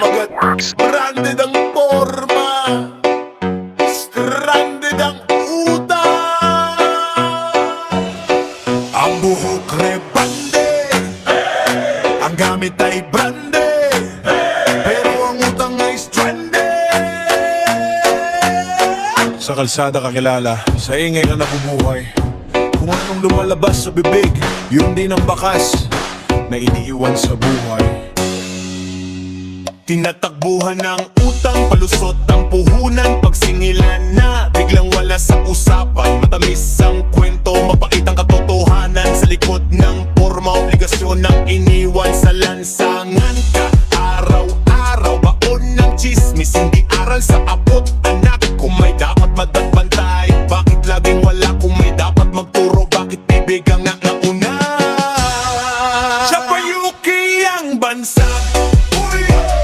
kumagat. Branded ang forma, stranded ang utang. Ang buhok rebande, ang gamit ay brande, pero ang utang ay stranded. Sa kalsada kakilala, sa ingay ka nabubuhay. Kung anong lumalabas sa bibig, yun din ang bakas na iniiwan sa buhay. Tinatakbuhan ng utang, palusot ang puhunan. Pagsingilan na, biglang wala sa usapan. Matamis ang kwento, mapait ang katotohanan. Sa likod ng porma, obligasyon ng iniwan sa lansangan ka. Araw-araw, baon ng chismis, hindi aral sa abot. Anak, kung may dapat magdagbantay, bakit laging wala? Kung may dapat magturo, bakit bibig ang nauna? Siya pa Yuki ang bansa,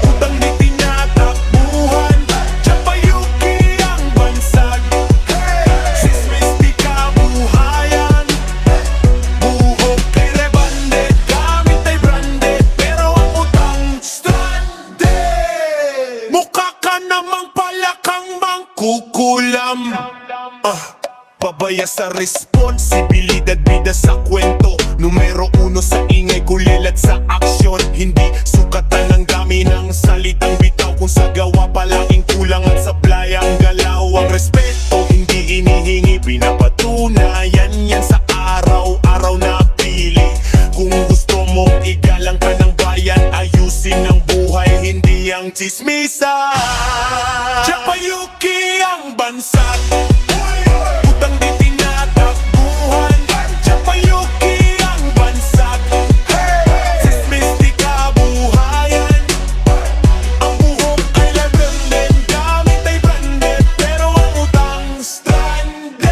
utang di tinatakbuhan. Siya pa Yuki ang bansag, sismis di kabuhayan. Buhok ay rebande, gamit ay branded, pero ang utang stranded. Mukha ka namang pala kang mangkukulam. Pabaya sa responsibilidad, bida sa kwento. Numero uno sa ingay, kulil at sa aksyon. Hindi sukatan ng dami ng salitang bitaw, kung sa gawa palaging kulang at sablay ang galaw. Ang respeto hindi inihingi, pinapatunayan yan sa araw-araw na pili. Kung gusto mong igalang ka ng bayan, ayusin ang buhay, hindi ang chismisa. Siya pa Yuki ang bansa, utang di tinatakbuhan. Siya pa Yuki ang bansag, sismis di kabuhayan. Ang buhok ay branded, gamit ay branded, pero ang utang stranded.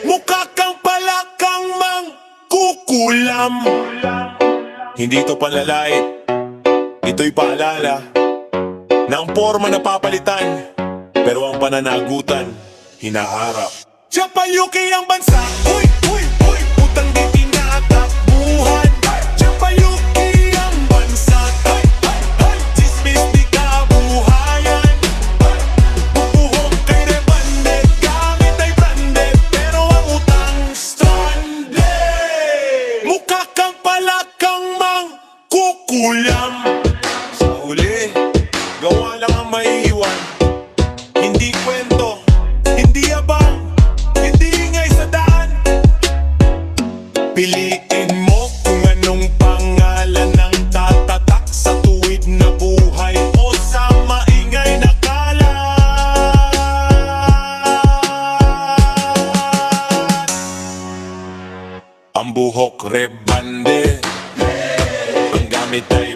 Mukha kang palakang mangkukulam. Hindi ito panlalait, ito'y paalala na ang porma napapalitan, pero ang pananagutan hinaharap. Siya pa Yuki ang bansa, uy, uy, uy, utang di tinatakbuhan. Siya pa Yuki ang bansa, ay, ay, ay, chismis di kabuhayan. Buhok ay rebande, gamit ay branded, pero ang utang stranded. Mukha kang palakang mangkukulam. Sa huli, gawa lang ang maiiwan, hindi kwento, hindi abang, hindi ingay sa daan. Piliin mo kung anong pangalan ang tatatak sa tuwid na buhay o sa maingay na kalat. Ang buhok rebande, ang gamit ay